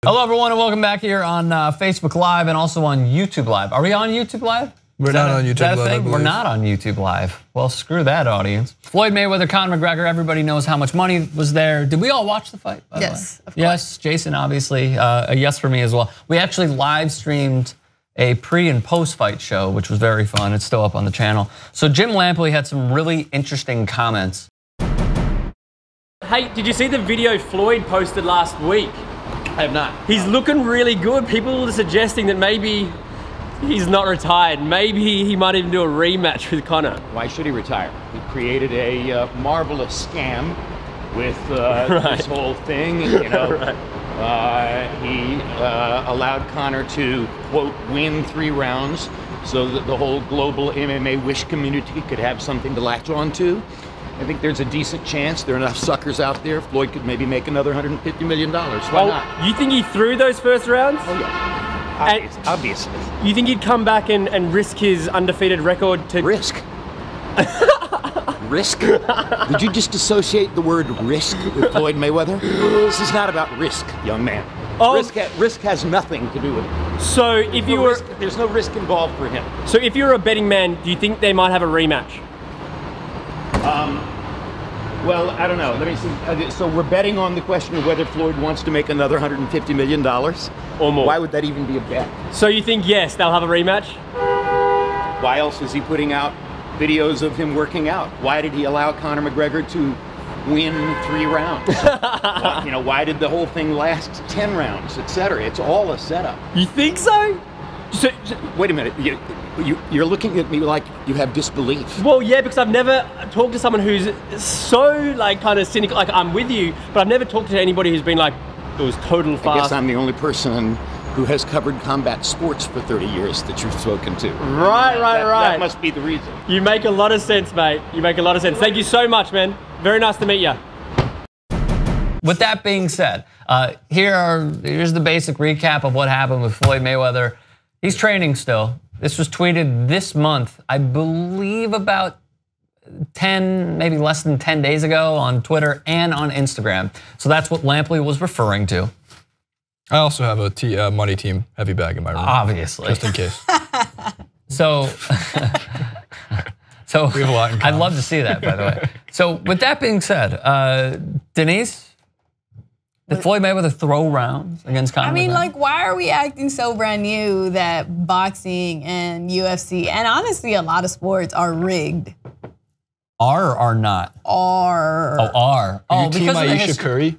Hello, everyone, and welcome back here on Facebook Live and also on YouTube Live. Are we on YouTube Live? We're not on YouTube Live. We're not on YouTube Live. Well, screw that, audience. Floyd Mayweather, Conor McGregor, everybody knows how much money was there. Did we all watch the fight, by the way? Of course. Yes, Jason, obviously. A yes for me as well. We actually live streamed a pre and post fight show, which was very fun. It's still up on the channel. So Jim Lampley had some really interesting comments. Hey, did you see the video Floyd posted last week? I have not. He's looking really good. People are suggesting that maybe he's not retired. Maybe he might even do a rematch with Conor. Why should he retire? He created a marvelous scam with this whole thing. You know, he allowed Conor to, quote, win 3 rounds so that the whole global MMA wish community could have something to latch on to. I think there's a decent chance there are enough suckers out there. Floyd could maybe make another $150 million. Why not? You think he threw those first rounds? Oh yeah, obviously. You think he'd come back and risk his undefeated record to... Risk? Risk? Did you just associate the word risk with Floyd Mayweather? This is not about risk, young man. Risk has nothing to do with it. So if you were... There's no risk involved for him. So if you're a betting man, do you think they might have a rematch? Well, I don't know. Let me see. So we're betting on the question of whether Floyd wants to make another $150 million or more. Why would that even be a bet? So you think yes, they'll have a rematch? Why else is he putting out videos of him working out? Why did he allow Conor McGregor to win 3 rounds? You know, why did the whole thing last 10 rounds, etc.? It's all a setup. You think so? Wait a minute. You're looking at me like you have disbelief. Well, yeah, because I've never talked to someone who's so like kind of cynical. Like I'm with you, but I've never talked to anybody who's been like, it was total fast. I guess I'm the only person who has covered combat sports for 30 years that you've spoken to. Right. That must be the reason. You make a lot of sense, mate. You make a lot of sense. Thank you so much, man. Very nice to meet you. With that being said, here's the basic recap of what happened with Floyd Mayweather. He's training still. This was tweeted this month, I believe about 10, maybe less than 10 days ago on Twitter and on Instagram. So that's what Lampley was referring to. I also have a money team heavy bag in my room. Obviously. Just in case. So we have a lot in common. I'd love to see that, by the way. So with that being said, Denise, did Floyd Mayweather throw rounds against Conor? I mean, like, why are we acting so brand new that boxing and UFC and honestly a lot of sports are rigged? Are or are not? Are. Oh, are. Oh, because Aisha Curry.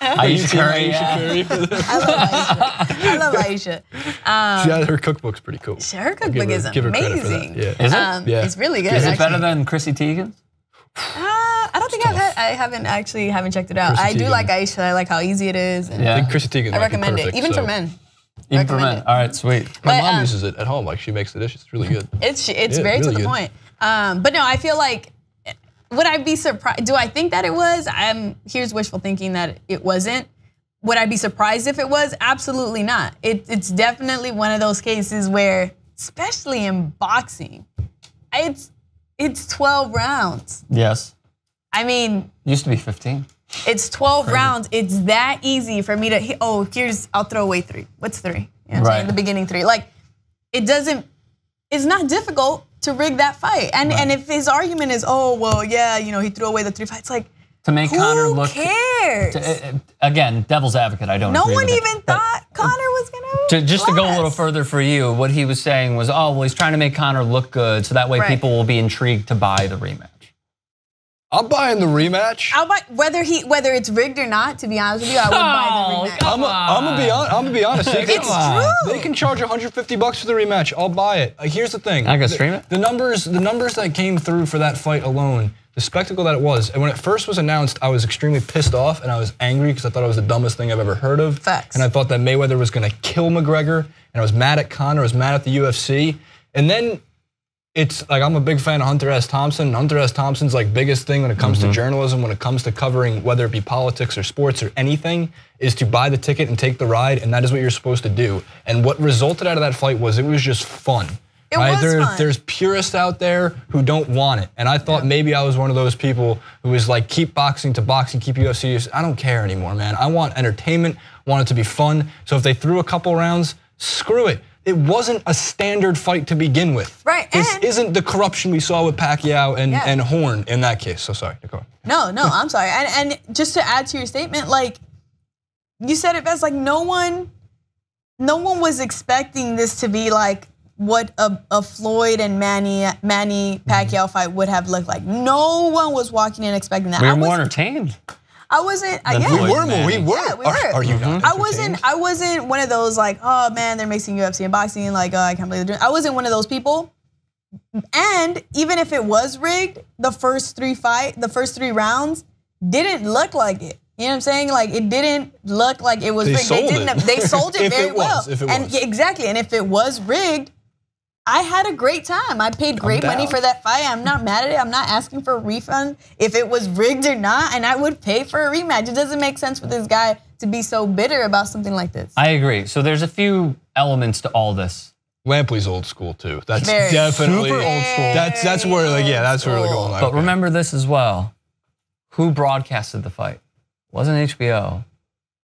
Aisha Curry. I love Aisha. Her cookbook's pretty cool. Her cookbook is amazing. Yeah. Is it? Yeah. It's really good. Is it better than Chrissy Teigen's? I don't think I haven't checked it out. I do like Aisha. I like how easy it is. And I think Chrissy Teigen. I recommend it, even for men. Even for men. All right, sweet. My mom uses it at home. Like she makes the dish. It's really good. It's very really to the point. But no, I feel like, would I be surprised? Do I think that it was? Here's wishful thinking that it wasn't. Would I be surprised if it was? Absolutely not. It's definitely one of those cases where, especially in boxing, it's 12 rounds. Yes. I mean, used to be 15. It's 12 rounds. It's that easy for me to, I'll throw away 3. What's 3? You know what I'm saying? The beginning 3. Like, it's not difficult to rig that fight. And if his argument is, oh, well, yeah, he threw away the 3 fights, like, to make Conor look. Who cares? Again, devil's advocate, I don't agree with No one even thought Conor was gonna just to go a little further for you, what he was saying was, oh, well, he's trying to make Conor look good, so that way people will be intrigued to buy the rematch. I'm buying the rematch. I'll buy whether it's rigged or not. To be honest with you, I would buy the rematch. I'm gonna be honest. It's true. They can charge $150 for the rematch. I'll buy it. Here's the thing. I can stream it. The numbers that came through for that fight alone, the spectacle that it was, and when it first was announced, I was extremely pissed off and I was angry because I thought it was the dumbest thing I've ever heard of. Facts. And I thought that Mayweather was gonna kill McGregor, and I was mad at Conor. I was mad at the UFC, and then. It's like I'm a big fan of Hunter S. Thompson. Hunter S. Thompson's like biggest thing when it comes to journalism, when it comes to covering whether it be politics or sports or anything, is to buy the ticket and take the ride, and that is what you're supposed to do. And what resulted out of that fight was it was just fun. It was fun. There's purists out there who don't want it. And I thought maybe I was one of those people who was like, keep boxing to boxing, keep UFC. I don't care anymore, man. I want entertainment, want it to be fun. So if they threw a couple rounds, screw it. It wasn't a standard fight to begin with. Right. This isn't the corruption we saw with Pacquiao and Horn in that case. So sorry, go on. No, I'm sorry. And just to add to your statement, like you said it best, like no one was expecting this to be like what a Floyd and Manny Pacquiao fight would have looked like. No one was walking in expecting that. We were more entertained. I wasn't. We were. Are you not? I wasn't one of those like, oh man, they're mixing UFC and boxing. Like, oh, I can't believe they're doing. I wasn't one of those people. And even if it was rigged, the first three rounds didn't look like it. You know what I'm saying? Like it didn't look like it was rigged. They sold it very well. And exactly. And if it was rigged, I had a great time. I paid great money for that fight. I'm not mad at it. I'm not asking for a refund if it was rigged or not, and I would pay for a rematch. It doesn't make sense for this guy to be so bitter about something like this. I agree. So there's a few elements to all this. Lampley's old school too. That's definitely super old school. That's where that's where we're going. But remember this as well. Who broadcasted the fight? It wasn't HBO.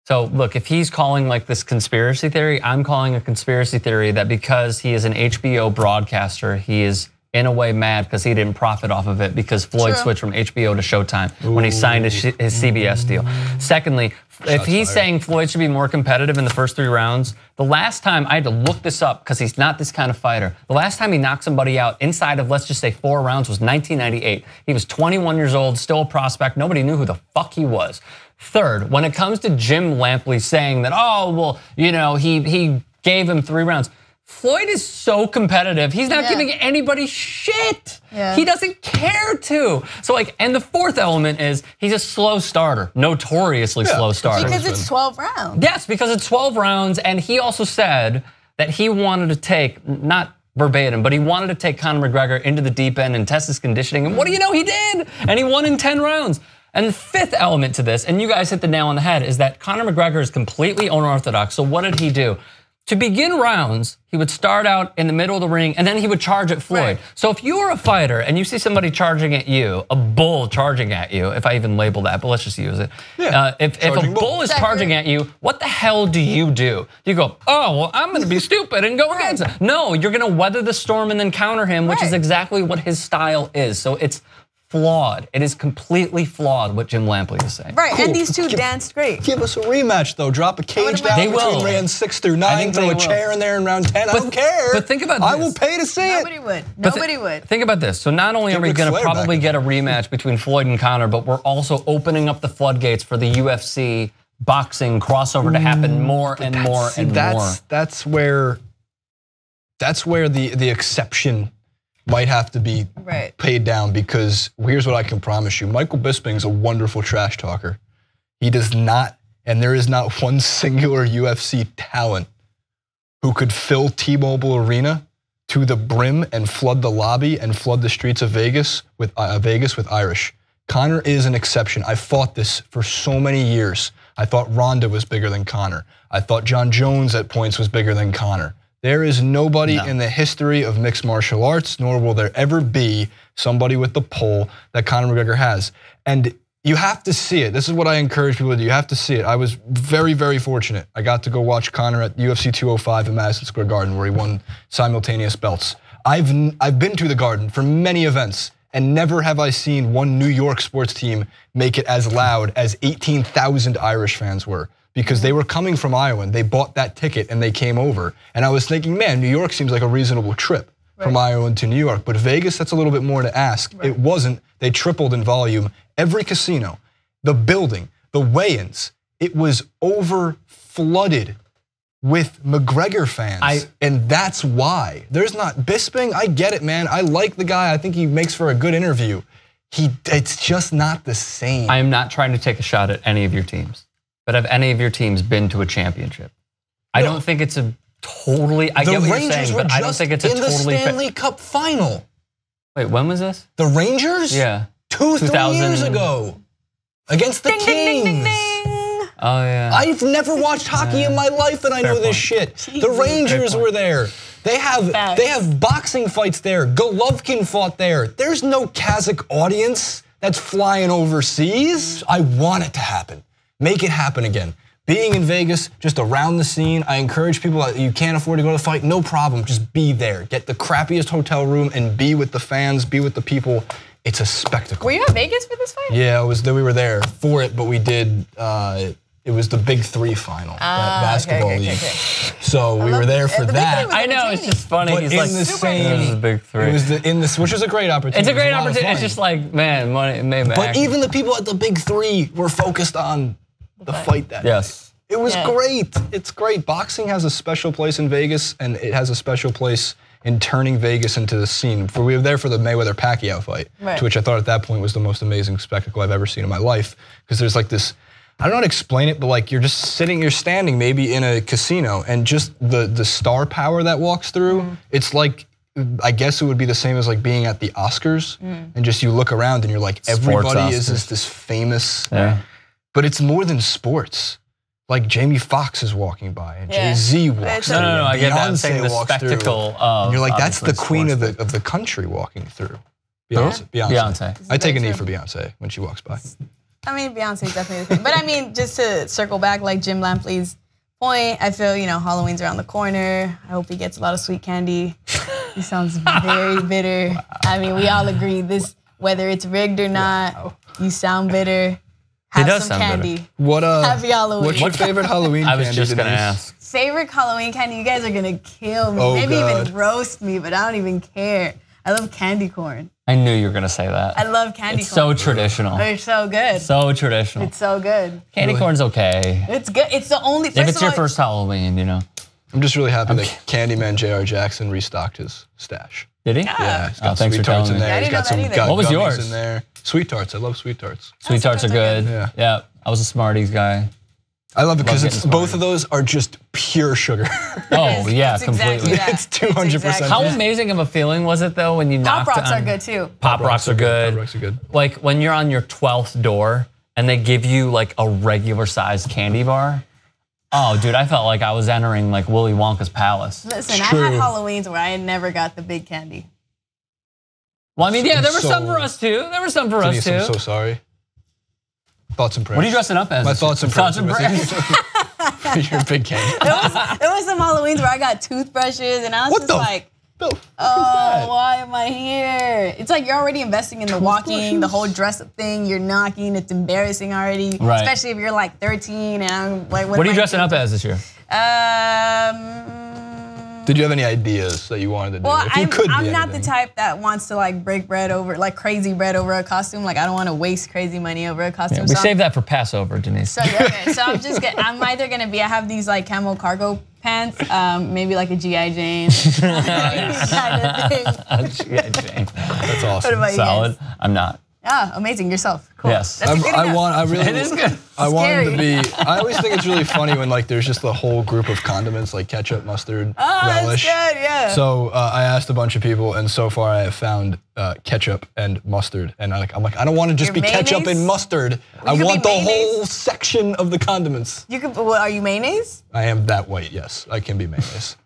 So look, if he's calling like this conspiracy theory, I'm calling a conspiracy theory that because he is an HBO broadcaster, he is in a way mad because he didn't profit off of it because Floyd switched from HBO to Showtime when he signed his CBS deal. Secondly, if he's saying Floyd should be more competitive in the first 3 rounds, the last time, I had to look this up because he's not this kind of fighter. The last time he knocked somebody out inside of, let's just say 4 rounds was 1998. He was 21 years old, still a prospect. Nobody knew who the fuck he was. Third, when it comes to Jim Lampley saying that, oh, well, you know, he gave him 3 rounds. Floyd is so competitive. He's not giving anybody shit. He doesn't care to. So like, and the fourth element is he's a slow starter, notoriously slow starter. Because it's 12 rounds. Yes, because it's 12 rounds. And he also said that he wanted to take, not verbatim, but he wanted to take Conor McGregor into the deep end and test his conditioning. And what do you know, he did. And he won in 10 rounds. And the fifth element to this, and you guys hit the nail on the head, is that Conor McGregor is completely unorthodox. So what did he do? To begin rounds, he would start out in the middle of the ring and then he would charge at Floyd. Right. So if you were a fighter and you see somebody charging at you, a bull charging at you, if I even label that, but let's just use it. If a bull is charging at you, what the hell do? Do you go, oh, well, I'm gonna be stupid and go against it? No, you're gonna weather the storm and then counter him, which is exactly what his style is. So it's flawed. It is completely flawed what Jim Lampley is saying. Right, and these two danced great. Give us a rematch though. Drop a cage down between rounds 6 through 9. Throw a chair in there in round 10. I don't care. But think about this. I will pay to see it. Nobody would. Think about this. So not only are we going to probably get a rematch between Floyd and Conor, but we're also opening up the floodgates for the UFC boxing crossover to happen more and more and more. That's where the exception might have to be paid down, because here's what I can promise you. Michael Bisping's a wonderful trash talker. He does not, and there is not one singular UFC talent who could fill T-Mobile Arena to the brim and flood the lobby and flood the streets of Vegas with Irish. Conor is an exception. I fought this for so many years. I thought Ronda was bigger than Conor. I thought John Jones at points was bigger than Conor. There is nobody in the history of mixed martial arts, nor will there ever be somebody with the pull that Conor McGregor has. And you have to see it. This is what I encourage people to do. You have to see it. I was very, very fortunate. I got to go watch Conor at UFC 205 in Madison Square Garden, where he won simultaneous belts. I've been to the Garden for many events, and never have I seen one New York sports team make it as loud as 18,000 Irish fans were. Because they were coming from Iowa and they bought that ticket and they came over. And I was thinking, man, New York seems like a reasonable trip from Iowa to New York. But Vegas, that's a little bit more to ask. It wasn't. They tripled in volume. Every casino, the building, the weigh-ins, it was over flooded with McGregor fans. And that's why. There's not Bisping, I get it, man. I like the guy. I think he makes for a good interview. It's just not the same. I am not trying to take a shot at any of your teams. But have any of your teams been to a championship? I don't think it's a totally, I get what you're saying, but I don't think it's a totally. in the Stanley Cup final. Wait, when was this? The Rangers? Yeah. 2-3 years ago. Against the Kings. Ding, ding, ding, ding. Oh yeah. I've never watched hockey in my life, and I know this shit. The Rangers were there. They have boxing fights there. Golovkin fought there. There's no Kazakh audience that's flying overseas. I want it to happen. Make it happen again. Being in Vegas, just around the scene, I encourage people that you can't afford to go to the fight, no problem, just be there. Get the crappiest hotel room and be with the fans, be with the people. It's a spectacle. Were you at Vegas for this fight? Yeah, we were there for it, but we did, it was the Big Three final, that basketball league. So we were there for that. I know, it's just funny. But He's in like, the same, it was the Big Three. It was which is a great opportunity. It's a great opportunity. It's just like, man, money made me. But even the people at the Big Three were focused on the fight that day. It was great. It's great. Boxing has a special place in Vegas, and it has a special place in turning Vegas into the scene. We were there for the Mayweather-Pacquiao fight, to which I thought at that point was the most amazing spectacle I've ever seen in my life. Because there's like this, I don't know how to explain it, but like you're just sitting, you're standing maybe in a casino, and just the star power that walks through, it's like, I guess it would be the same as like being at the Oscars, and just you look around and you're like, everybody is this famous, but it's more than sports. Like Jamie Foxx is walking by and Jay-Z walks through. No, I get that. I'm Beyonce saying the walks spectacle through. of, and you're like, that's the queen of sports. the country walking through. Beyonce. I take a knee for Beyonce when she walks by. I mean, Beyonce's definitely the thing. But I mean, just to circle back, like Jim Lampley's point, I feel, Halloween's around the corner. I hope he gets a lot of sweet candy. He sounds very bitter. I mean, we all agree this, whether it's rigged or not, you sound bitter. Have some candy. Happy Halloween. What's your favorite Halloween candy? I was just gonna ask. Favorite Halloween candy? You guys are gonna kill me. Maybe even roast me, but I don't even care. I love candy corn. I knew you were gonna say that. I love candy corn. It's so traditional. They're so good. So traditional. It's so good. Candy corn's okay. It's good. It's the only. If it's your first Halloween, I'm just really happy that Candyman J.R. Jackson restocked his stash. Did he? Yeah, he's got thanks sweet for tarts telling in me. there. He's got some What was gummies yours? in there. Sweet tarts. I love sweet tarts. Sweet tarts are good. Yeah. I was a Smarties guy. I love it because both of those are just pure sugar. Oh yeah, completely. It's 200%. How amazing of a feeling was it though when you knocked on? Pop Rocks are good too. Pop Rocks are good. Pop Rocks are good. Like when you're on your 12th door and they give you like a regular sized candy bar. Oh, dude, I felt like I was entering like Willy Wonka's palace. Listen, I had Halloweens where I never got the big candy. Well, I mean, yeah, there were some for us too. I'm so sorry. Thoughts and prayers. What are you dressing up as? My thoughts and prayers. You're a big candy. There was some Halloweens where I got toothbrushes and I was just like, oh, why am I here? It's like you're already investing in the walking, the whole dress up thing. You're knocking. It's embarrassing already, especially if you're like 13 and I'm like, what are you dressing up as this year? Did you have any ideas that you wanted to do? Well, if you could I'm not the type that wants to like break bread over, like crazy bread over a costume. Like I don't want to waste crazy money over a costume. Yeah, we saved that for Passover, Denise. So I'm either gonna be. I have these like camo cargo pants, maybe like a G.I. Jane kind of thing. G.I. Jane. That's awesome. What about you Solid. guys? I'm not. Ah, amazing. Yourself. Cool. Yes. That's it is good. I want it to be. I always think it's really funny when like there's just a whole group of condiments like ketchup, mustard, relish. That's good, yeah. So I asked a bunch of people, and so far I have found ketchup and mustard. And I'm like, I don't want to just be ketchup and mustard. I want the whole section of the condiments. You could. Well, are you mayonnaise? I am that white. Yes, I can be mayonnaise.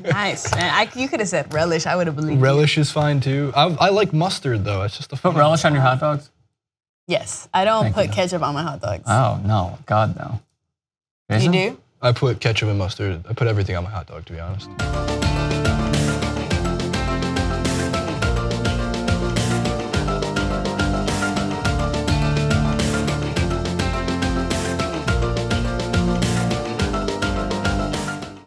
Nice, man. You could have said relish. I would have believed. Relish is fine too. I like mustard though. It's just a Put relish on your hot dogs? Yes, I don't put ketchup on my hot dogs. Oh no, God no. You do? I put ketchup and mustard. I put everything on my hot dog, to be honest.